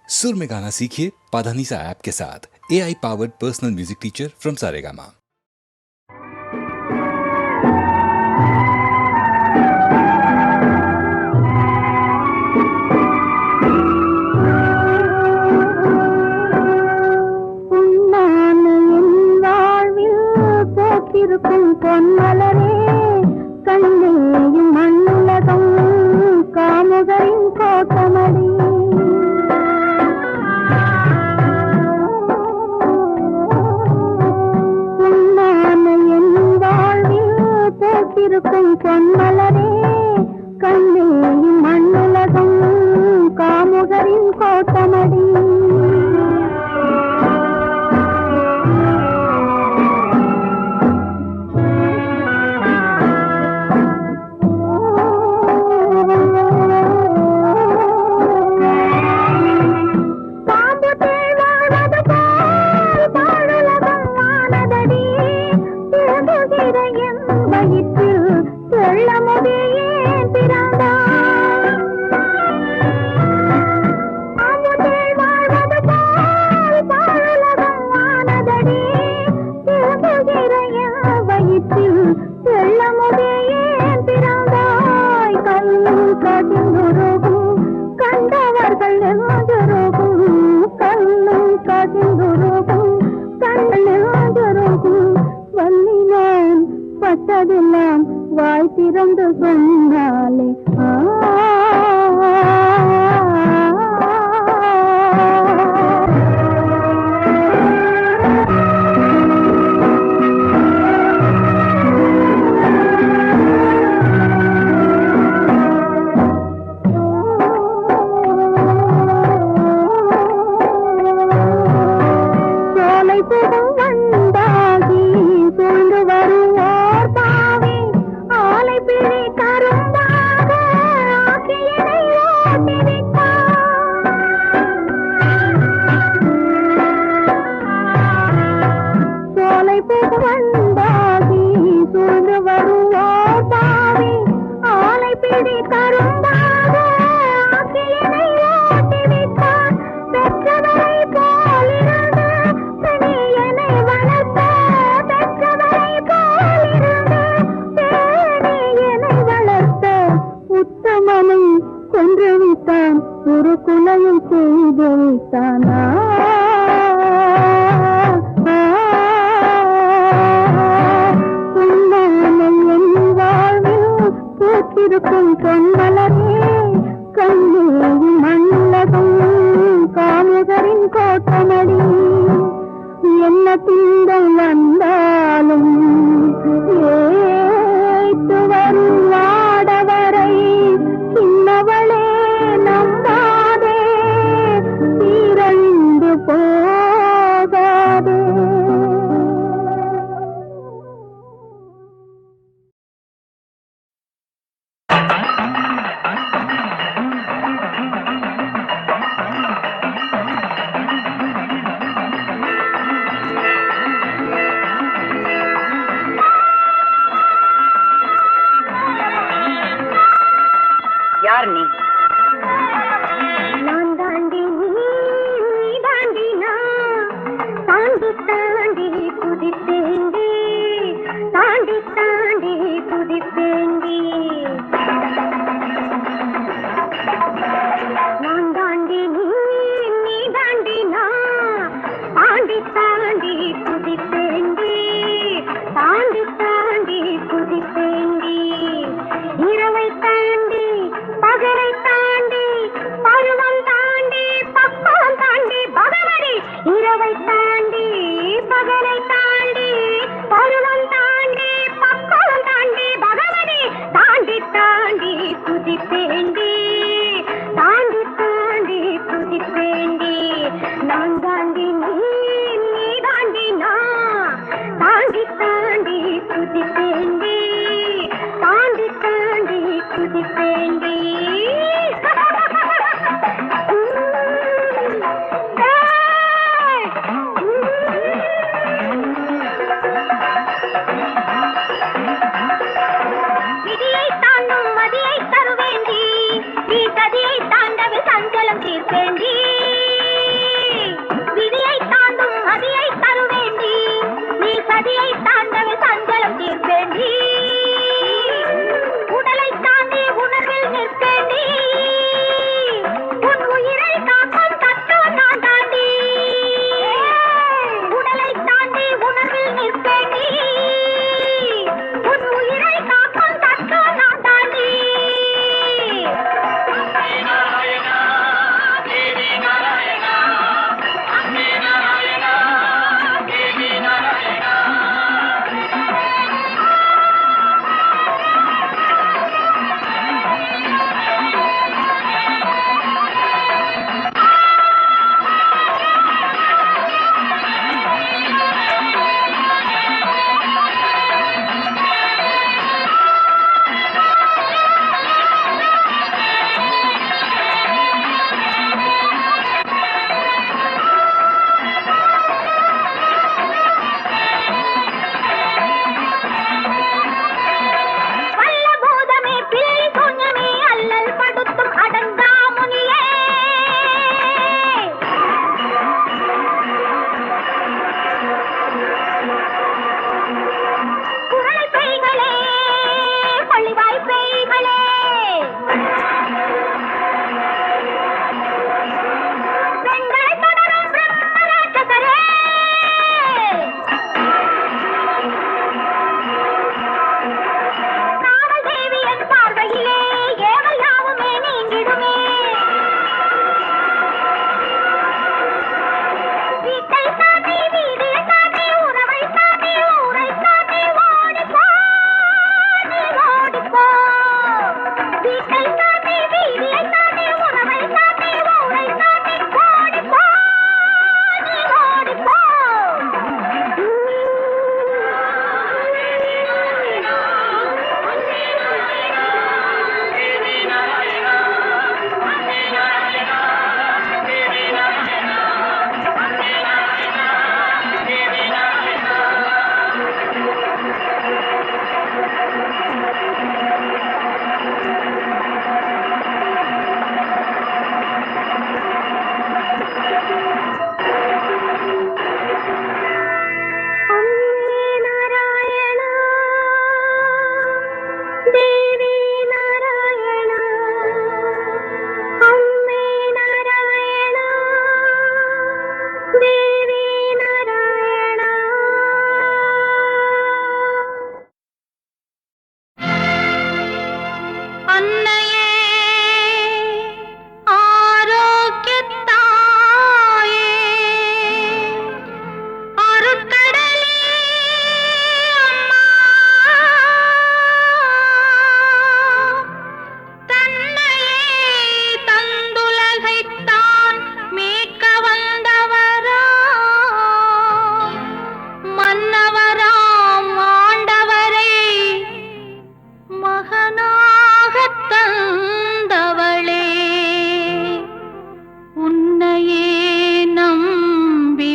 सुर में गाना सीखिए पाधानीसा ऐप के साथ। AI powered personal music teacher from Saregama. பொன்மலரே கண்ணேயும் மண்ணுலகம் காமுகரின் கோட்டமடி உன்னான என் வாழ்வில் போக்கிருக்கும் பொன்மலரே கண்ணேயும் மண்ணுலகம் காமுகரின் கோட்டமடி பட்டதெல்லாம் வாய் திறந்து சொன்னாலே சோலை புகம் வந்தாகி கொண்டு வருவோர் பாவி ஆலை பிழை கரும்பாக ஆக்கியனை ஓட்டிவிட்டார். சோலை புகம் வந்தாகி கொண்டு வருவோர் பாவி ஆலை பிழை கரும்பாக ஆக்கியனை ஓட்டிவிட்டார். பெற்றவரை போலிருந்து தனியனை வளர்த்த பெற்றவரை போலிருந்து தேனியனை வளர்த்த உத்தமனை கொன்று விட்டான். ஒரு குலையை செய்து விட்டானா உன்னானை என் வாழ்வில் பூத்திருக்கும் பொன்மலரே கண்ணேயும் மண்ணுலகம் காமுகரின் கோட்டமடி என்ன திங்கள் வந்தாலும் ஏத்து வரும் வாடவரை சின்னவளே நம்பாதே சீரழிந்து போகாதே. யார் நீ? நான் தாண்டி நீ தாண்டி நான் தாண்டி தாண்டி குதிப்பேண்டி தாண்டி தாண்டி குதிப்பேண்டி. நான் தாண்டி நீ தாண்டி நான் தாண்டி தாண்டி குதிப்பேண்டி தாண்டி தாண்டி குதிப்பேண்டி. இரவை தாண்டி பகலை தாண்டி பருவம் தாண்டி பக்குவம் தாண்டி பகவதி. இரவை தாண்டி பகலை தாண்டி பருவம் தாண்டி பக்குவம் தாண்டி பகவதி. தாண்டி தாண்டி குதிப்பேண்டி தாண்டி தாண்டி குதிப்பேண்டி. நான் தாண்டி நீ தாண்டி நான் தாண்டி தாண்டி குதிப்பேண்டி தாண்டி தாண்டி குதிப்பேண்டி. விதியை தாண்டும் மதியை தருவேண்டி நீ கதியை தாண்டவில் சஞ்சலம் தீர்ப்பேண்டி.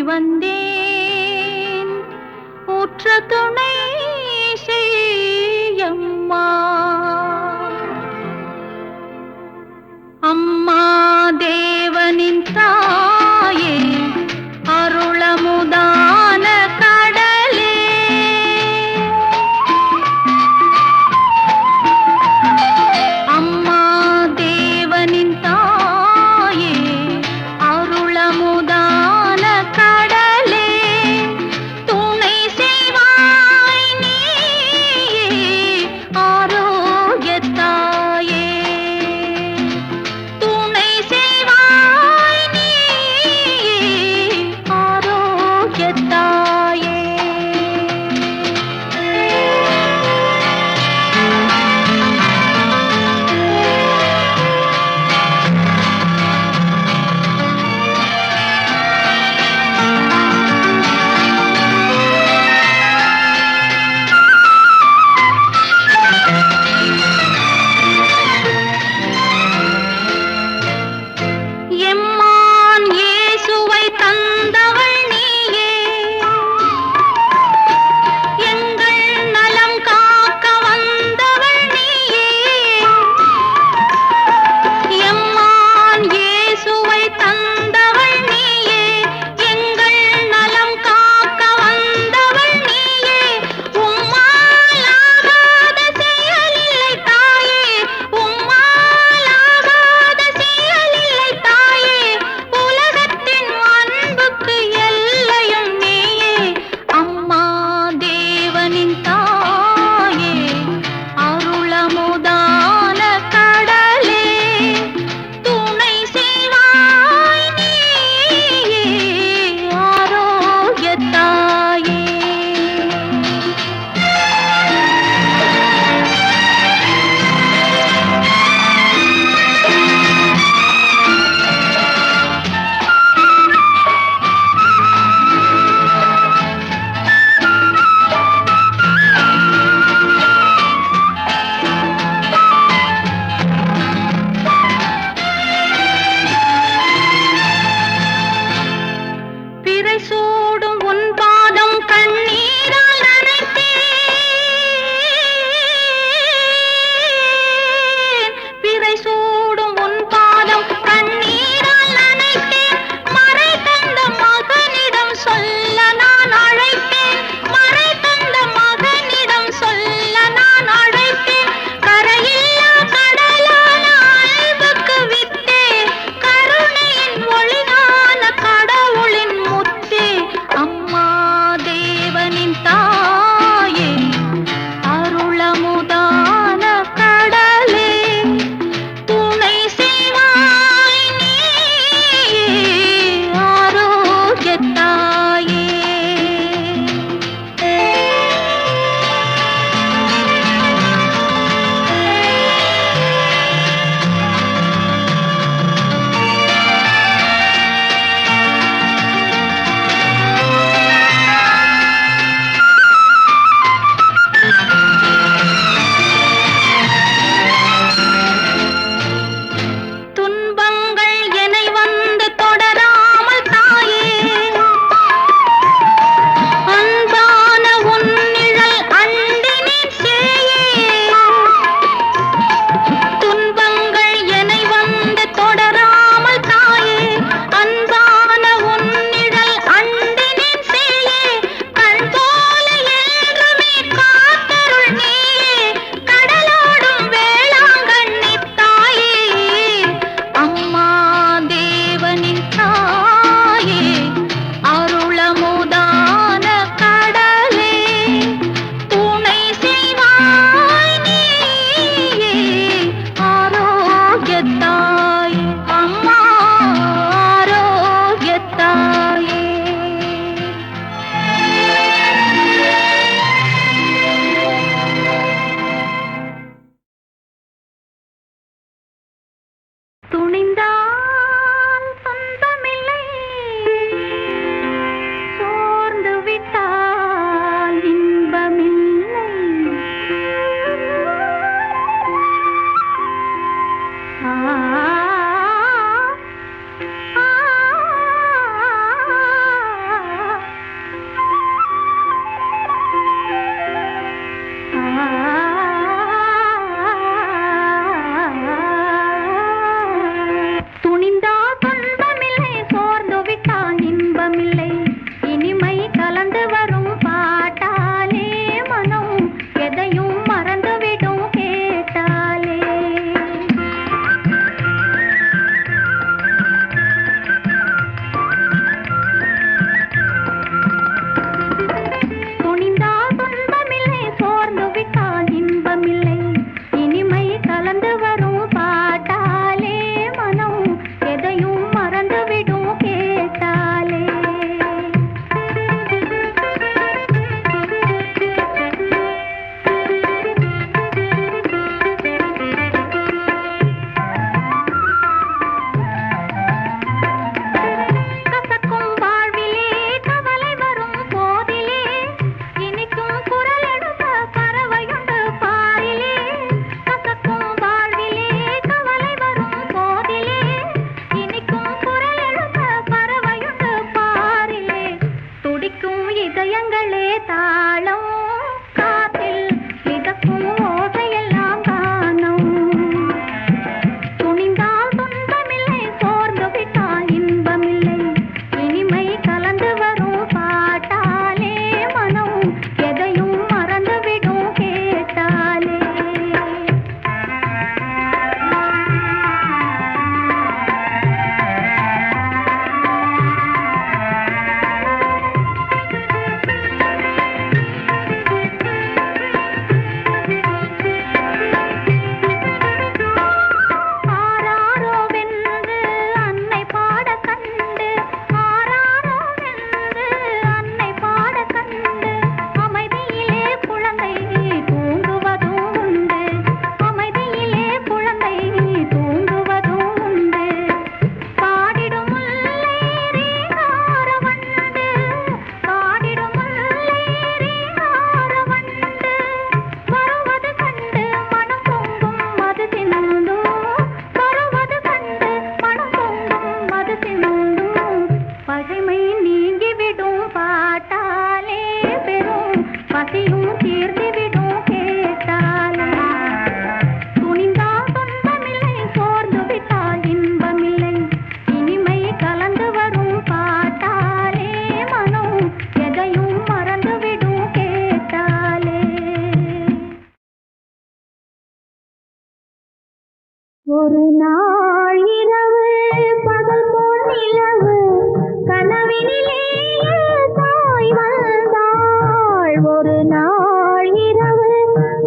வந்தேன் ஊற்ற துணை செய்யம்மா. அம்மா தேவனின் தாயே அருளமுதான கடலே, அம்மா தேவனின் தாயே அருளமுதான கடலே, ஒரு நாள் இரவு பகல் போல் நிலவு கனவினிலே தாய் வந்தாள். ஒரு நாள் இரவு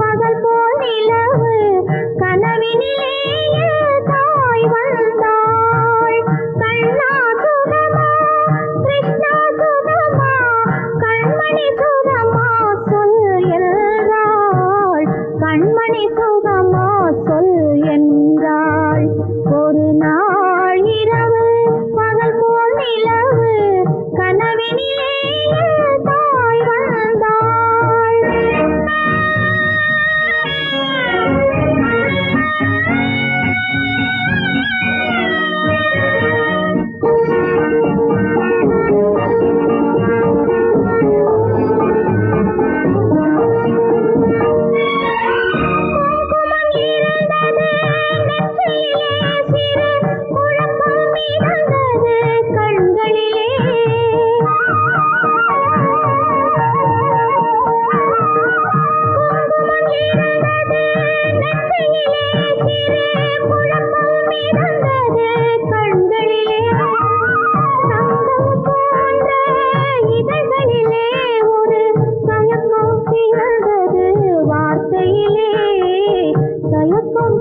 பகல் போல் நிலவு கனவினிலே தாய் வந்தாள். கண்ணா சுகமா கிருஷ்ணா சுகமா கண்மணி சுகமா சொல் என்றாள். கண்மணி சுகமா சொல் என்றாள். ஒரு நாள் இரவு பகல் போல் நிலவு கனவினிலே தாய் வந்தாள்.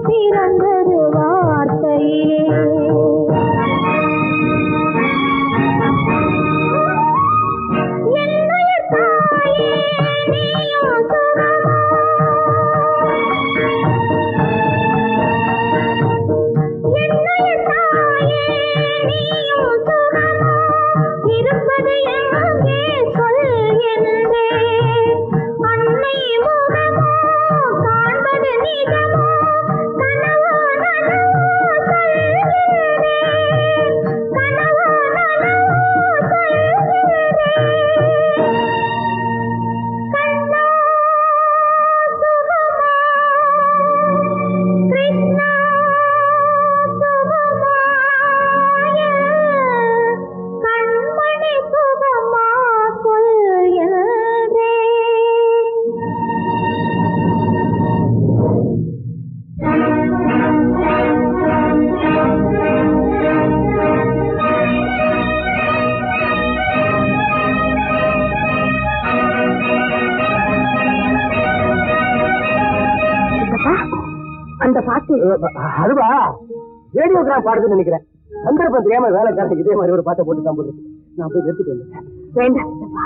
பிறந்தது வார்த்தையிலே. என்னுடைய தாயே நீயோ சுகமா என்னுடைய தாயே நீயோ சுகமா இருப்பது எங்கே சொல் என்றேன். அன்னை முகமோ காண்பது நிஜமோ கனவோ நனவோ சொல்கிறேன். கனவோ நனவோ சொல்கிறேன். கண்ணா சுகமா கிருஷ்ணா சுகமாய கண்மணி சுகமா சொல் அந்த பாட்டு அதுவா ரேடியோகிராம் பாடுதுன்னு நினைக்கிறேன். சந்தர்ப்பம் தெரியாம வேலைக்காரன் இதே மாதிரி ஒரு பாட்டை போட்டு தான் போட்டு நான் போய் எடுத்துட்டு வந்தேன். வேண்டாம் சித்தப்பா,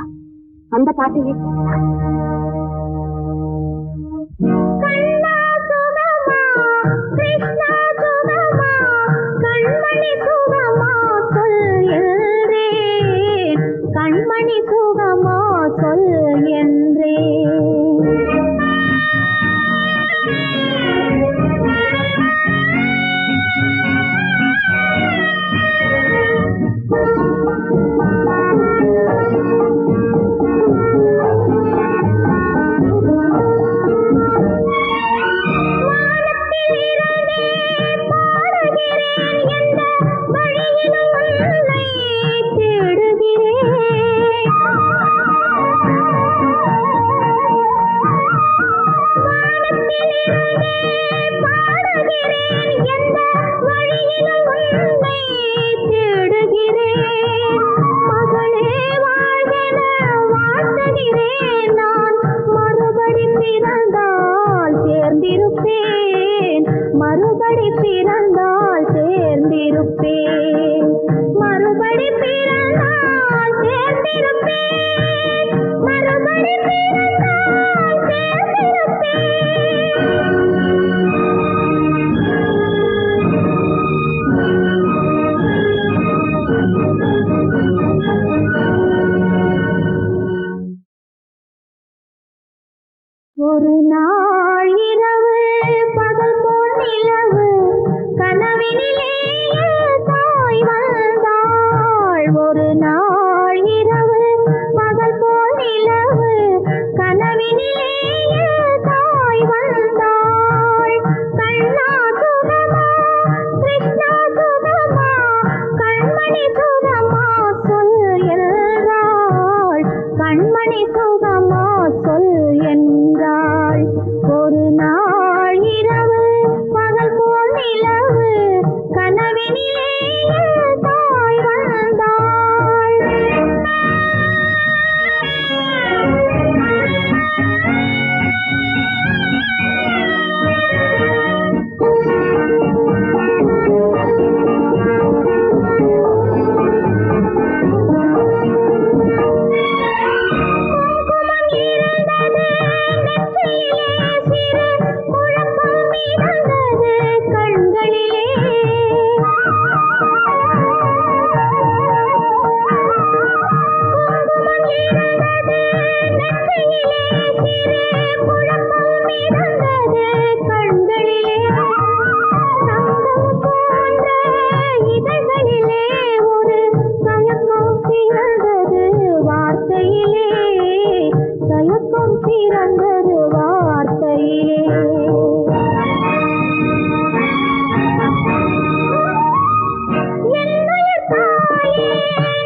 அந்த பாட்டையே கேட்கலாம். கண்ணா சுகமா கிருஷ்ணா சுகமா கண்மணி சுகமா சொல் என்றேன். கண்மணி சுகமா சொல் என்றேன். வானத்திலிருந்தே பாடுகிறேன் எந்த வழியிலும் உன்னை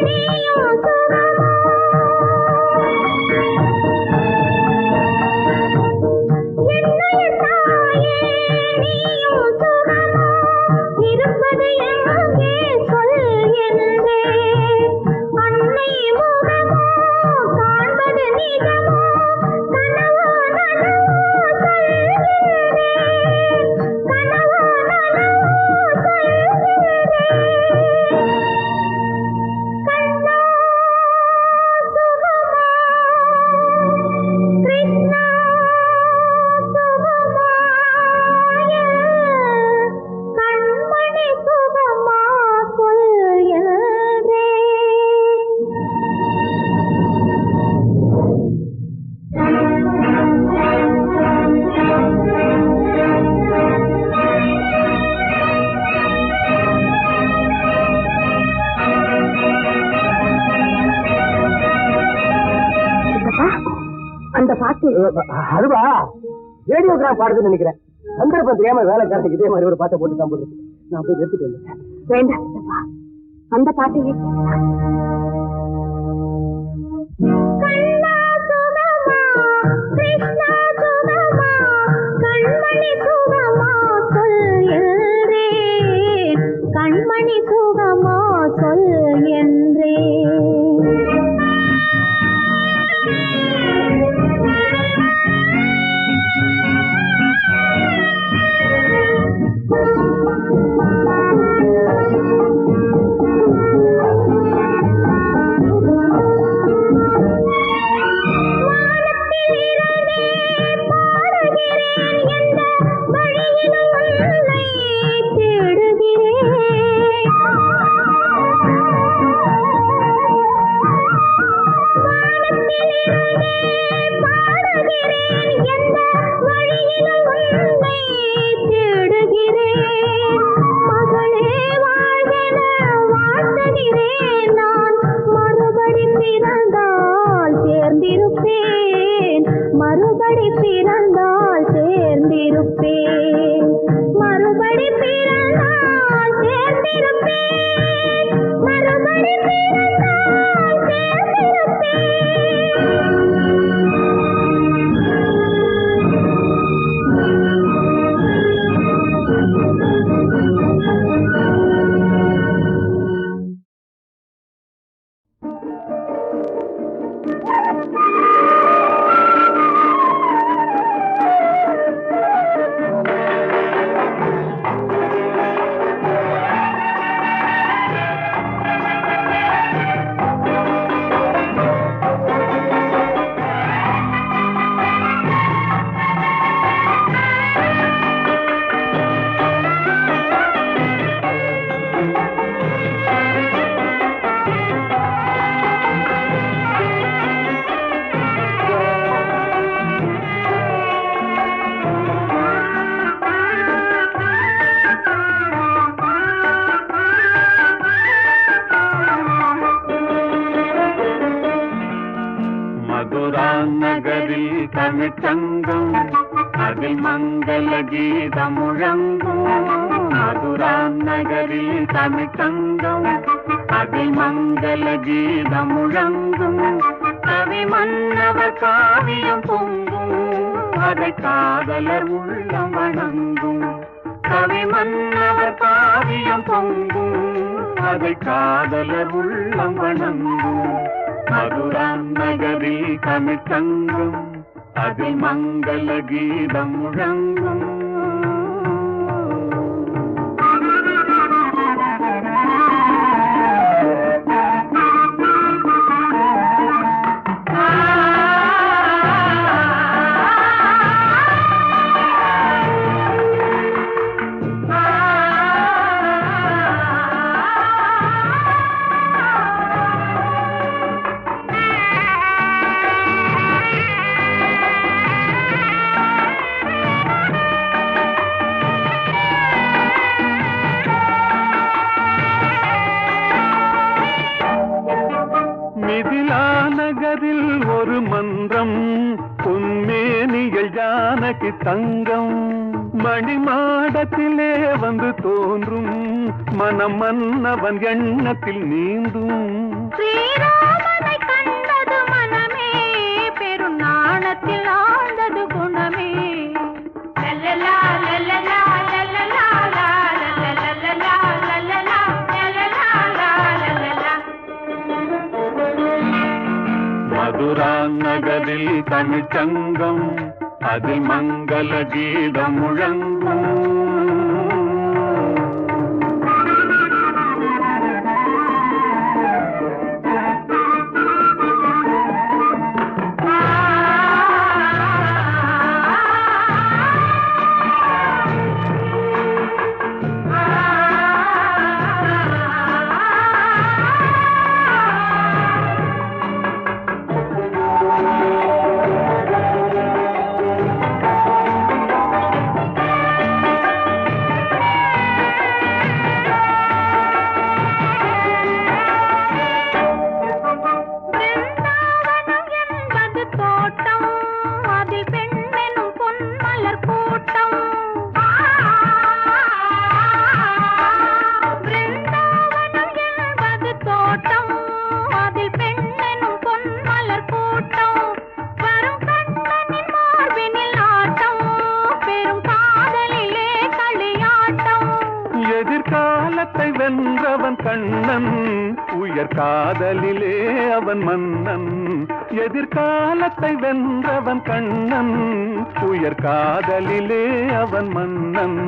நீயும் சுகமா என்னைய தாயே நீயும் சுகமா இருப்பது எங்கே சொல் என்றே அன்னை முகமோ காண்பது நிஜமோ கனவோ நனவோ சொல்கிறேன் கனவோ நனவோ சொல்கிறேன் கண்ணா சுகமா கிருஷ்ணா சுகமாய கண்மணி சுகமா சொல் என்றே அந்த பாட்டு அதுவா ரேடியோகிராம் பாடுதுன்னு நினைக்கிறேன். சந்தர்ப்பம் தெரியாம வேலைக்காரனுக்கு இதே மாதிரி ஒரு பாட்டை போட்டு தான் போட்டுருக்கு. நான் போய் நிறுத்திட்டு வந்தேன். வேண்டாம் சித்தப்பா அந்த பாட்டையே கேட்கலாம். கண்ணா சுகமா கிருஷ்ணா சுகமா கண்மணி சுகமா சொல் என்றேன் கண்மணி சுகமா சொல் என்றேன் மறுபடி பிறந்தால் சேர்ந்திருப்பேன் மறுபடி பிறந்தால் சேர்ந்திருப்பேன் மறுபடி பிறந்தால் சேர்ந்திருப்பேன் நகரில் தமிழ்ச்சங்கம் அதில் மங்கள கீதம் முழங்கும் மதுரா நகரில் தமிழ்ச்சங்கம் அதில் மங்கள கீதம் முழங்கும் கவி மன்னவர் காவியம் பொங்கும் அதை காதலர் உள்ளம் வணங்கும் கவி மன்னவர் காவியம் பொங்கும் அதை காதலர் உள்ளம் வணங்கும் மதுரா நகரில் தமிழ்ச்சங்கம் அதில் மங்கள கீதம் முழங்கும் நகரில் ஒரு மன்றம் பொன்மேனிகள் ஜானகி தங்கம் மணிமாடத்திலே வந்து தோன்றும் மனம் மன்னவன் எண்ணத்தில் நீந்தும் மதுரா நகரில் தமிழ்ச்சங்கம் அதில் மங்கள கீதம் முழங்கும். எதிர்காலத்தை வென்றவன் கண்ணன், உயர் காதலிலே அவன் மன்னன். எதிர்காலத்தை வென்றவன் கண்ணன், உயர் காதலிலே அவன் மன்னன்.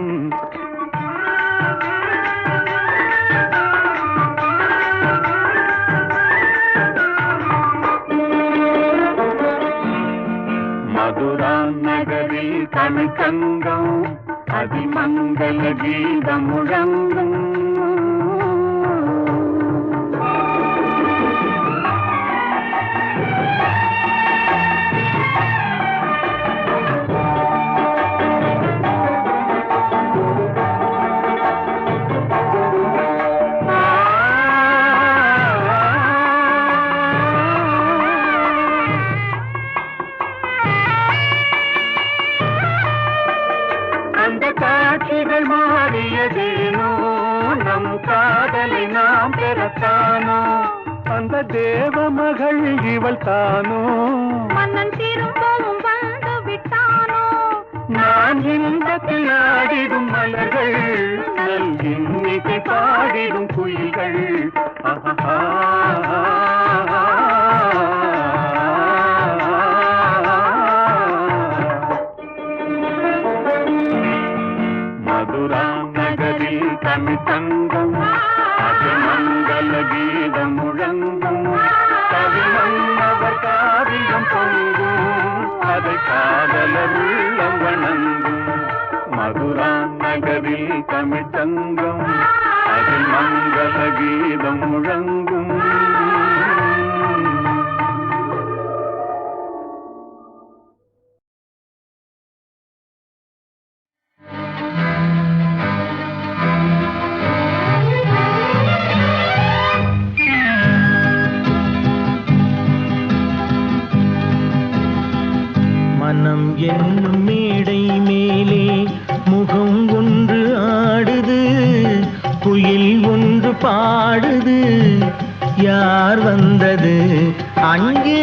மதுரா நகரில் தமிழ்ச்சங்கம் அதில் மங்கள கீதம் முழங்கும். அந்த காட்சிகள் மாறியதேனோ, நம் காதலை நாம் பெறத்தானோ, அந்த தேவ மகள் இவள் தானோ, மன்னன் திரும்பவும் வந்து விட்டானோ, நான் இன்பத்தில் ஆடிடும் மலர்கள், நல் இன்னிசை பாடிடும் குயில்கள். மதுரா நகரில் தமிழ்ச்சங்கம் அதில் மங்கள கீதம் முழங்கும். கவிமன்னவர் காவியம் பொங்கும், அதை காதலர் உள்ளம் வணங்கும். மதுரா நகரில் தமிழ்ச்சங்கம் அதில் மங்கள கீதம் முழங்கும். மனம் என்னும் மேடை மேலே முகம் ஒன்று ஆடுது, குயில் ஒன்று பாடுது. யார் வந்தது அங்கே,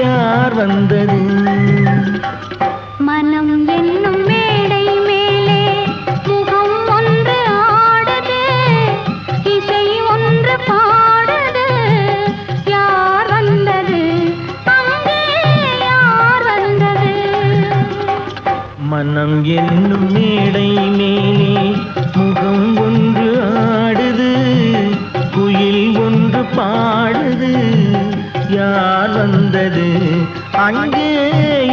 யார் வந்தது? மனம் என்னும் மேடை மேலே முகம் ஒன்று ஆடுது, இசை ஒன்று பாடுது. யார் வந்தது அங்கே, யார் வந்தது? மனம் என்னும் மேடை மேலே முகம் ஒன்று ஆடுது, குயில் ஒன்று பாடுது. யார் வந்தது அங்கே,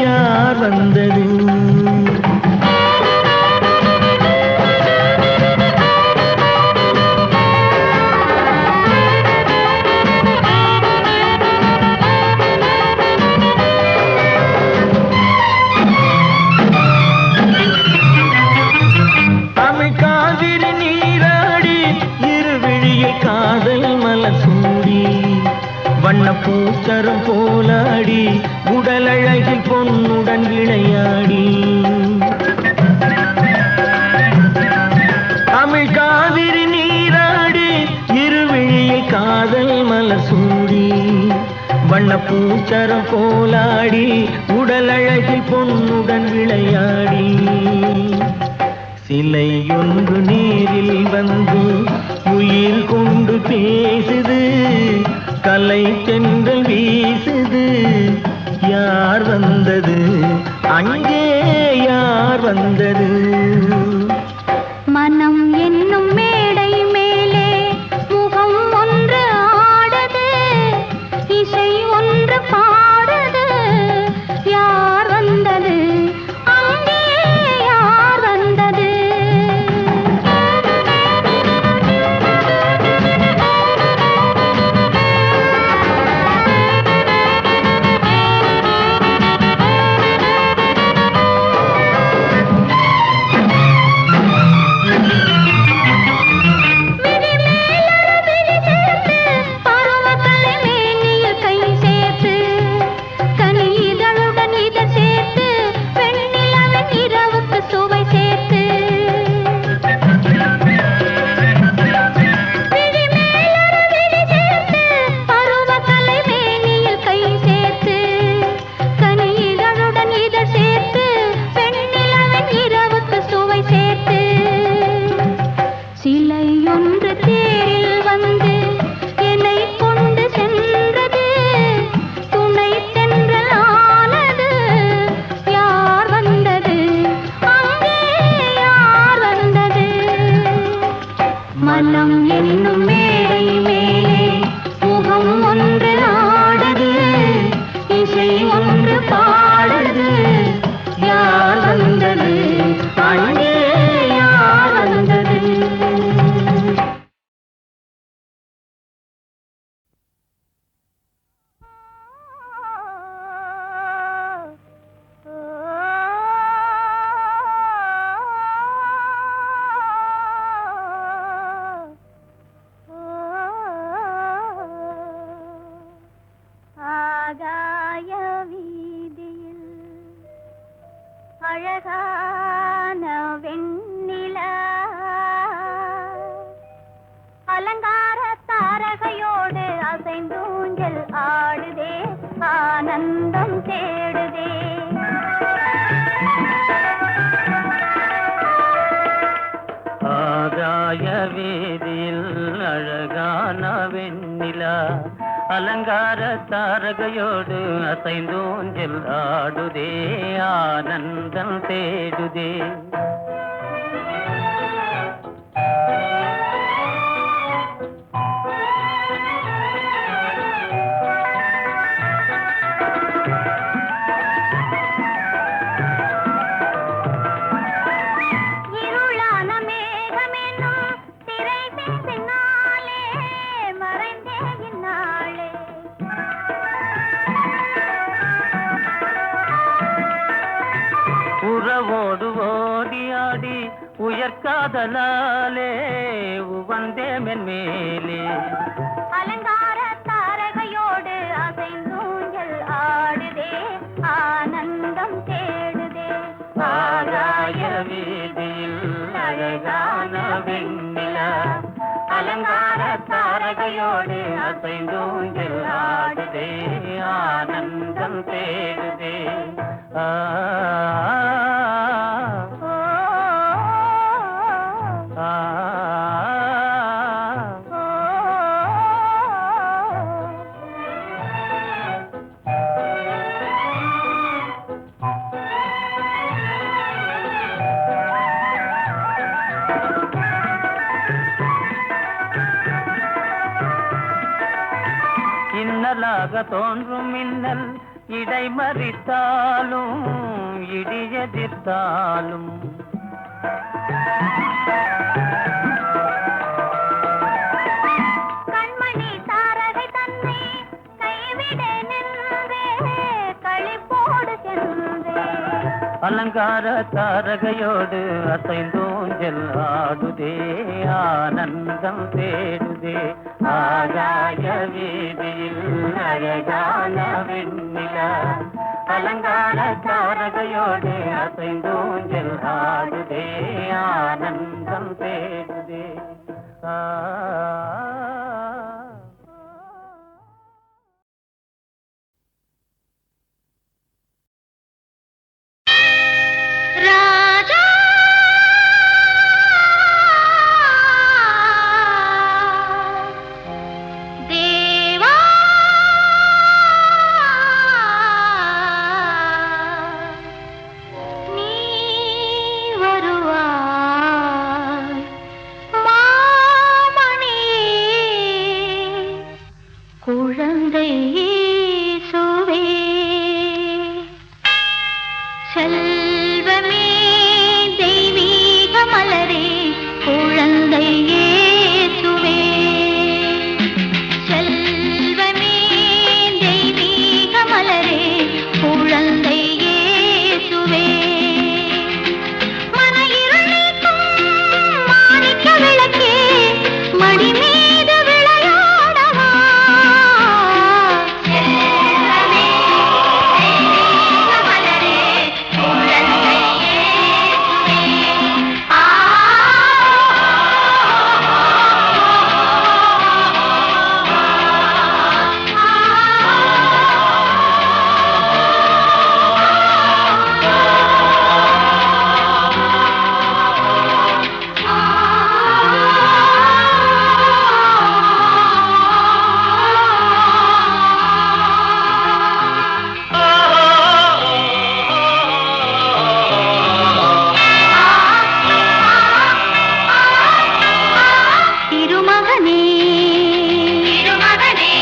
யார் வந்தது? தமிழ் காவிரி நீராடி இருவிழியில் காதல் மலர் சூடி, வண்ண பூச்சரம் போலாடி உடலழகில் பொன்னுடன் விளையாடி. தமிழ் காவிரி நீராடி இருவிழியில் காதல் மலர் சூடி, வண்ண பூச்சரம் போலாடி உடலழகில் பொன்னுடன் விளையாடி. சிலை ஒன்று நேரில் வந்து உயிர் கொண்டு பேசுது, கலை தென்றல் வீசுது. அங்கே யார் வந்தது? மனம் என்னும் மேடை மேலே முகம் ஒன்று ஆடுது, இசை ஒன்று பாடுது. யார் வந்தது? அங்கே யார் வந்தது? மனம் என்னும் மேடை மேலே முகம் ஒன்று ஆடுது, இசை ஒன்று பாடுது. யார் வந்தது? அங்கே யார் வந்தது? அழகான வெண்ணிலா அலங்கார தாரகையோடு அசைந்தூஞ்சல் ஆடுதே, ஆனந்தம் தேடுதே. ஆகாய வீதியில் அழகான வெண்ணிலா அலங்கார தாரகையோடு அசைந்தூஞ்சல் ஆடுதே, ஆனந்தம் தேடுதே. இருளான மேகமென்னும் திரை பின்னாலே மறைந்தே இந்நாளே. உறவோடு ஓடி ஆடி உயர்காதலாலே உவந்தே மென்மேலே. அலங்கார தாரகையோடு அசைந்தூஞ்சல் ஆடுதே, ஆனந்தம் தேடுதே. ஆகாய வீதியில் அழகான வெண்ணிலா அலங்கார தாரகையோடு அசைந்தூஞ்சல் ஆடுதே, ஆனந்தம் தேடுதே. ஆ ஆ இன்னலாக தோன்றும் மின்னல் இடைமறித்தாலும் இடியெதிர்த்தாலும் கண்மணி தாரகை தன்னை கைவிட நின்றே, களிப்போடு சென்றே. அலங்கார தாரகையோடு அசைந்தூஞ்சல் ஆடுதே, ஆனந்தம் தேடுதே. ஆகாய வீதியில் அழகான வெண்ணிலா அலங்கார தாரகையோடு அசைந்தூஞ்சல் ஆடுதே, ஆனந்தம் தேடுதே. ஆ ராஜா தேவா குழந்தை இயேசுவே செல்வமே தெய்வீக மலரே குழந்தை இயேசுவே செல்வமே தெய்வீக மலரே குழந்தை இயேசுவே மன இருள் நீக்கும் மாணிக்க விளக்கே மடி மீது விளையாடவா செல்வமே தெய்வீக மலரே குழந்தை இயேசுவே திருமகனே திருமகனே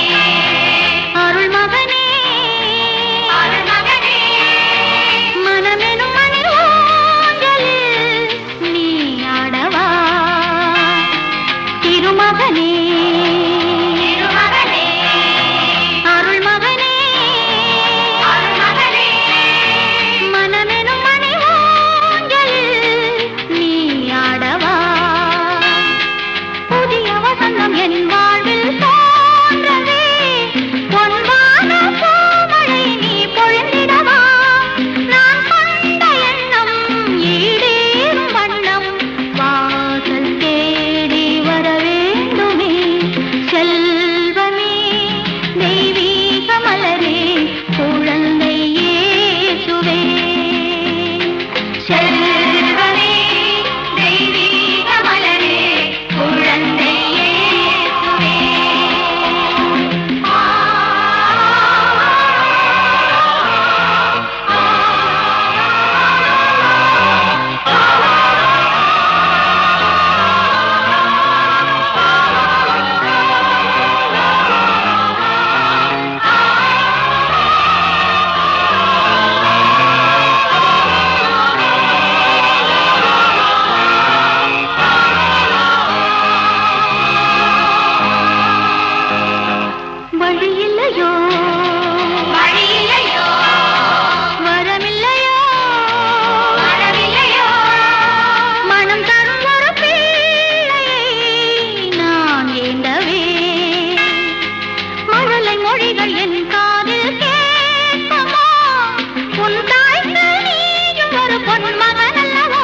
அருள்மகனே அருள்மகனே மனமெனும் மணிஊஞ்சலில் நீ ஆடவா திருமகனே திருமகனே அருள்மகனே அருள்மகனே மனமெனும் மணிஊஞ்சலில் நீ ஆடவா புதிய வசந்தம் என் வாழ்வில் தோன்றவே பொன்வான பூமழை நீ பொழிந்திடவா நான் கொண்ட எண்ணம் ஈடேறும் வண்ணம் வாசல் தேடி வர வேண்டுமே செல்வமே தெய்வீக மலரே குழந்தை இயேசுவே செல்வமே தெய்வீக மலரே குழந்தை இயேசுவே வழியில்லையோ வழியில்லையோ வரமில்லையோ வரமில்லையோ மனம் தரும் ஒரு பிள்ளையை நான் ஏந்தவே மழலை மொழிகள் என் காதில் கேட்குமோ உன் தாய்க்கு நீயும் ஒரு பொன்மகன் அல்லவோ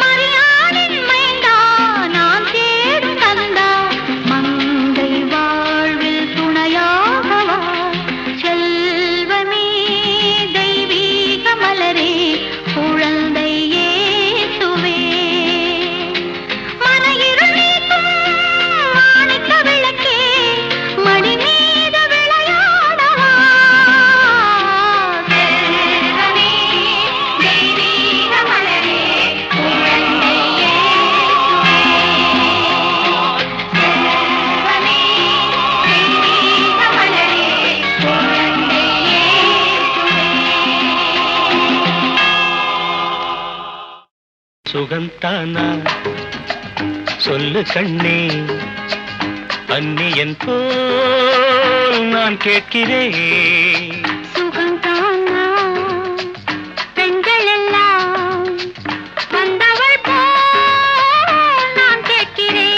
மரியாளின் மைந்தா நான் தேடும் கந்தா மங்கை வாழ்வில் துணையாகவா செல்வமே தெய்வீக மலரே குழந்தை இயேசுவே மன இருள் நீக்கும் மாணிக்க விளக்கே மடி மீது விளையாடவா செல்வமே தெய்வீக மலரே குழந்தை இயேசுவே செல்வமே தெய்வீக மலரே குழந்தை இயேசுவே சுகந்தானா சொல்லு கண்ணே அந்நியன் போல் நான் கேட்கிறேன் சுகந்தானா பெண்கள் எல்லாம் வந்தவள் போல் நான் கேட்கிறேன்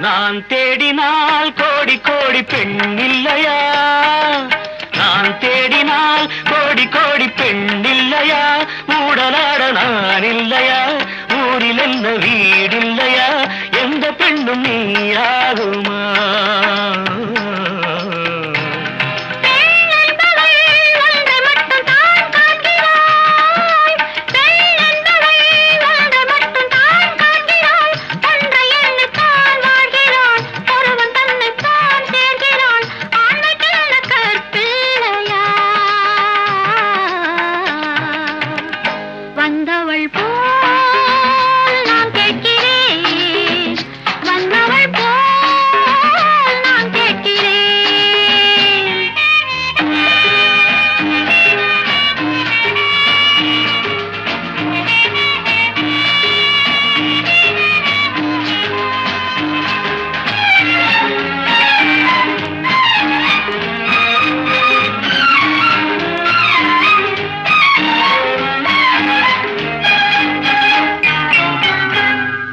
நான் தேடினால் கோடி கோடி பெண் இல்லையா நான் தேடினால் கோடி கோடி பெண் இல்லையா மூடலாட நான் இல்லையா ஊரில் என்ன வீடில்லையா எந்த பெண்ணும் நீயாகுமா பெண் என்பவள் ஒன்றை மட்டும் தான் காண்கிறாள் பெண் என்பவள் ஒன்றை மட்டும் தான் காண்கிறாள் ஒன்றை எண்ணித்தான் வாழ்கிறாள் ஒருவன் தன்னைத்தான் சேர்கிறாள் ஆண்மைக்கென்ன கற்பில்லையா வந்தவள் போல் நான் கேட்கிறேன், வந்தவள் போல் நான் கேட்கிறேன்.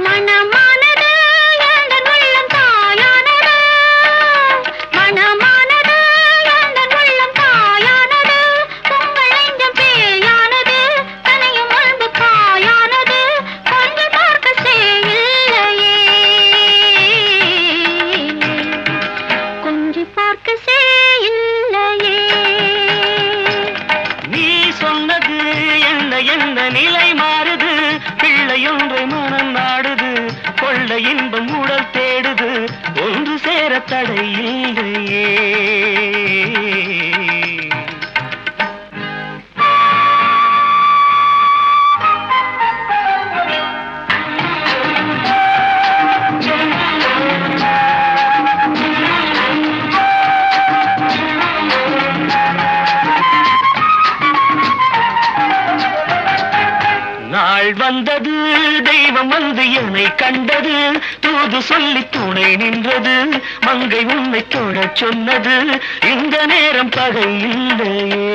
மனமானது எந்தன் உள்ளம் தாயானது, மனமானது எந்தன் உள்ளம் தாயானது, உங்கள் நெஞ்சம் பேயானது, தனியும் அன்பு காயானது, கொஞ்சம் பார்க்க செய்யில்லையே, கொஞ்சம் பார்க்க செய்யில்லையே. நீ சொன்னது என்ன என்ன நிலை மாறுது, பிள்ளையொன்றை மனம் நாடுது, கொள்ள இன்பம் உடல் தேடுது, ஒன்று சேர தடை இல்லையே. நாள் வந்தது, தெய்வம் வந்து என்னை கண்டது, தூது சொல்லி துணை நின்றது, மங்கை உன்னை தொடச் சொன்னது, இந்த நேரம் பகை இல்லையே.